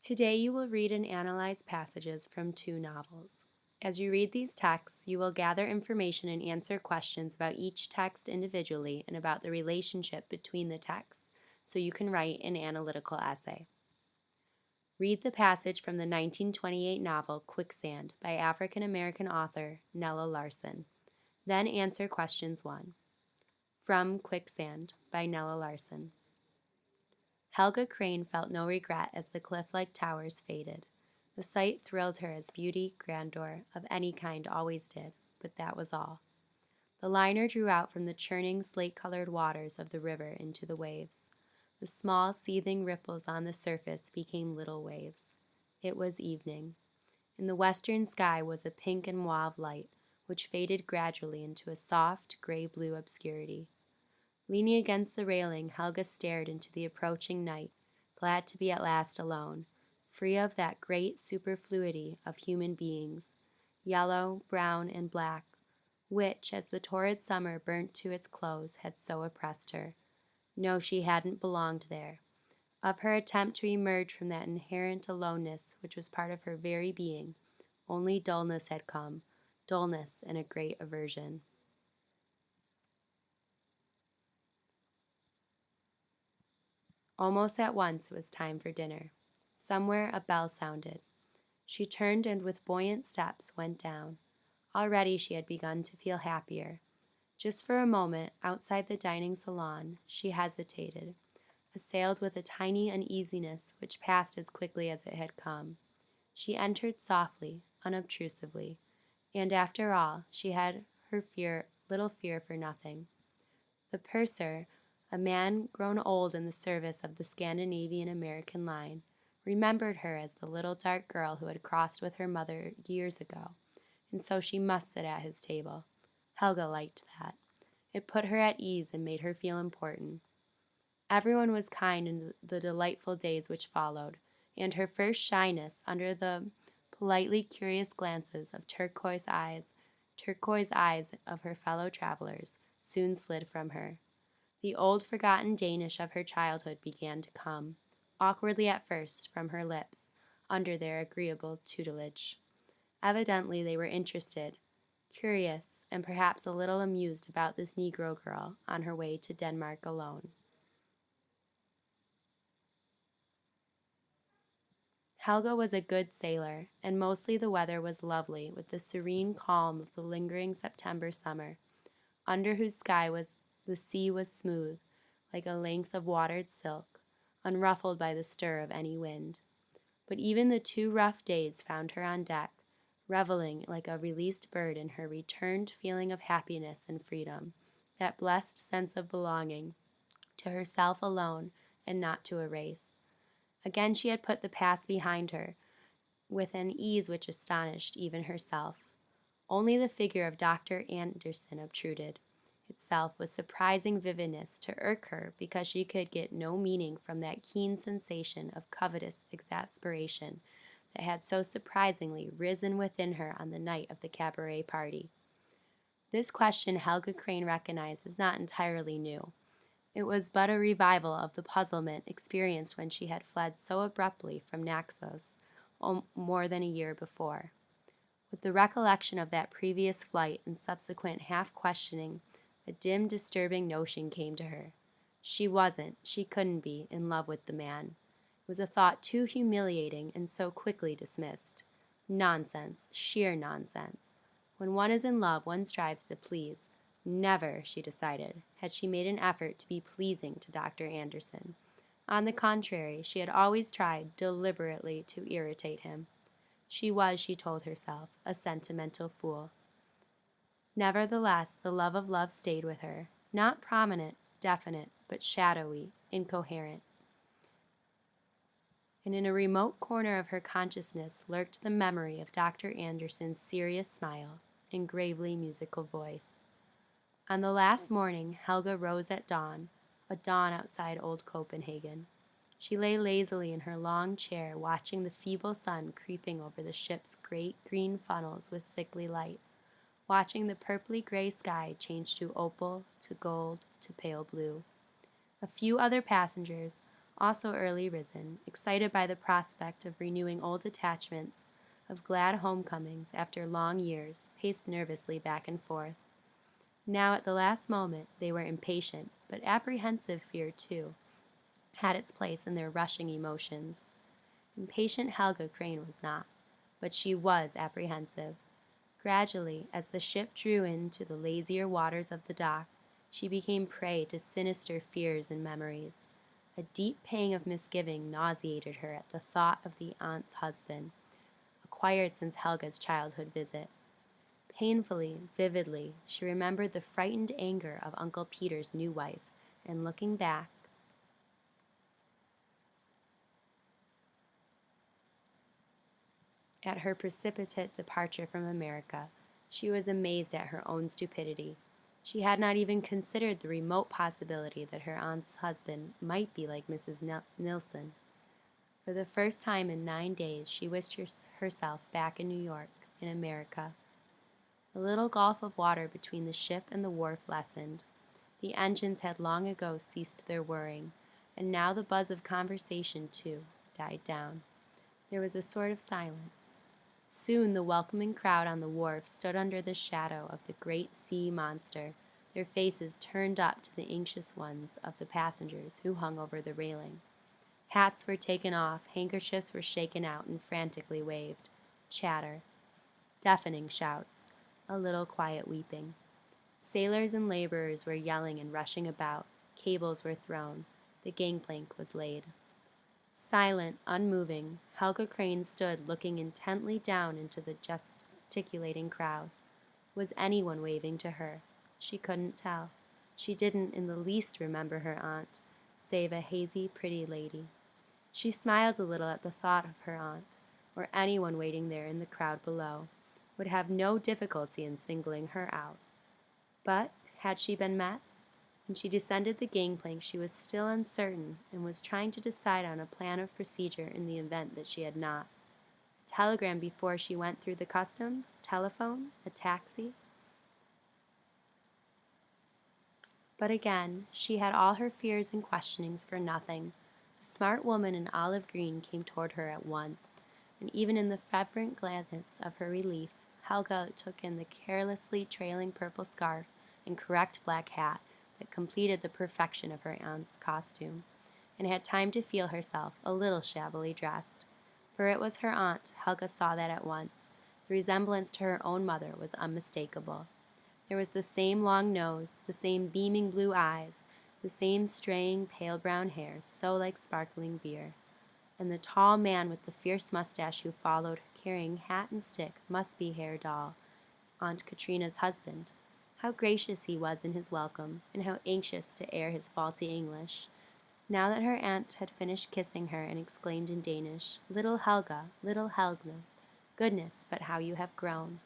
Today you will read and analyze passages from two novels. As you read these texts, you will gather information and answer questions about each text individually and about the relationship between the texts, so you can write an analytical essay. Read the passage from the 1928 novel Quicksand by African-American author Nella Larson. Then answer questions 1. From Quicksand by Nella Larson. Helga Crane felt no regret as the cliff-like towers faded. The sight thrilled her as beauty, grandeur, of any kind always did, but that was all. The liner drew out from the churning, slate-colored waters of the river into the waves. The small, seething ripples on the surface became little waves. It was evening. In the western sky was a pink and mauve light, which faded gradually into a soft, gray-blue obscurity. Leaning against the railing, Helga stared into the approaching night, glad to be at last alone, free of that great superfluity of human beings, yellow, brown, and black, which, as the torrid summer burnt to its close, had so oppressed her. No, she hadn't belonged there. Of her attempt to emerge from that inherent aloneness which was part of her very being, only dullness had come, dullness and a great aversion. Almost at once it was time for dinner. Somewhere a bell sounded. She turned and with buoyant steps went down. Already she had begun to feel happier. Just for a moment, outside the dining salon, she hesitated, assailed with a tiny uneasiness which passed as quickly as it had come. She entered softly, unobtrusively, and after all, she had little fear for nothing. The purser, a man grown old in the service of the Scandinavian American line, remembered her as the little dark girl who had crossed with her mother years ago, and so she must sit at his table. Helga liked that. It put her at ease and made her feel important. Everyone was kind in the delightful days which followed, and her first shyness under the politely curious glances of turquoise eyes of her fellow travelers, soon slid from her. The old forgotten Danish of her childhood began to come, awkwardly at first, from her lips, under their agreeable tutelage. Evidently they were interested, curious, and perhaps a little amused about this Negro girl on her way to Denmark alone. Helga was a good sailor, and mostly the weather was lovely with the serene calm of the lingering September summer, under whose sky the sea was smooth, like a length of watered silk, unruffled by the stir of any wind. But even the 2 rough days found her on deck, reveling like a released bird in her returned feeling of happiness and freedom, that blessed sense of belonging to herself alone and not to a race. Again she had put the past behind her, with an ease which astonished even herself. Only the figure of Dr. Anderson obtruded itself with surprising vividness to irk her because she could get no meaning from that keen sensation of covetous exasperation that had so surprisingly risen within her on the night of the cabaret party. This question Helga Crane recognized as not entirely new. It was but a revival of the puzzlement experienced when she had fled so abruptly from Naxos more than a year before. With the recollection of that previous flight and subsequent half-questioning, a dim, disturbing notion came to her. She couldn't be, in love with the man. It was a thought too humiliating and so quickly dismissed. Nonsense, sheer nonsense. When one is in love, one strives to please. Never, she decided, had she made an effort to be pleasing to Dr. Anderson. On the contrary, she had always tried deliberately to irritate him. She was, she told herself, a sentimental fool. Nevertheless, the love of love stayed with her, not prominent, definite, but shadowy, incoherent. And in a remote corner of her consciousness lurked the memory of Dr. Anderson's serious smile and gravely musical voice. On the last morning, Helga rose at dawn, a dawn outside old Copenhagen. She lay lazily in her long chair, watching the feeble sun creeping over the ship's great green funnels with sickly light, watching the purply gray sky change to opal, to gold, to pale blue. A few other passengers, also early risen, excited by the prospect of renewing old attachments, of glad homecomings after long years, paced nervously back and forth. Now at the last moment they were impatient, but apprehensive fear, too, had its place in their rushing emotions. Impatient Helga Crane was not, but she was apprehensive. Gradually, as the ship drew into the lazier waters of the dock, she became prey to sinister fears and memories. A deep pang of misgiving nauseated her at the thought of the aunt's husband, acquired since Helga's childhood visit. Painfully, vividly, she remembered the frightened anger of Uncle Peter's new wife, and looking back at her precipitate departure from America, she was amazed at her own stupidity. She had not even considered the remote possibility that her aunt's husband might be like Mrs. Nilsson. For the first time in 9 days, she wished herself back in New York, in America. The little gulf of water between the ship and the wharf lessened. The engines had long ago ceased their whirring, and now the buzz of conversation, too, died down. There was a sort of silence. Soon the welcoming crowd on the wharf stood under the shadow of the great sea monster, their faces turned up to the anxious ones of the passengers who hung over the railing. Hats were taken off, handkerchiefs were shaken out and frantically waved. Chatter. Deafening shouts. A little quiet weeping. Sailors and laborers were yelling and rushing about. Cables were thrown. The gangplank was laid. Silent, unmoving, Helga Crane stood looking intently down into the gesticulating crowd. Was anyone waving to her? She couldn't tell. She didn't in the least remember her aunt, save a hazy, pretty lady. She smiled a little at the thought of her aunt, or anyone waiting there in the crowd below, would have no difficulty in singling her out. But had she been met? When she descended the gangplank she was still uncertain and was trying to decide on a plan of procedure in the event that she had not. A telegram before she went through the customs? Telephone? A taxi? But again, she had all her fears and questionings for nothing. A smart woman in olive green came toward her at once, and even in the fervent gladness of her relief, Helga took in the carelessly trailing purple scarf and correct black hat that completed the perfection of her aunt's costume, and had time to feel herself a little shabbily dressed. For it was her aunt, Helga saw that at once. The resemblance to her own mother was unmistakable. There was the same long nose, the same beaming blue eyes, the same straying pale brown hair, so like sparkling beer. And the tall man with the fierce mustache who followed, carrying hat and stick, must be Herr Dahl, Aunt Katrina's husband. How gracious he was in his welcome, and how anxious to air his faulty English. Now that her aunt had finished kissing her and exclaimed in Danish, "Little Helga, goodness, but how you have grown!"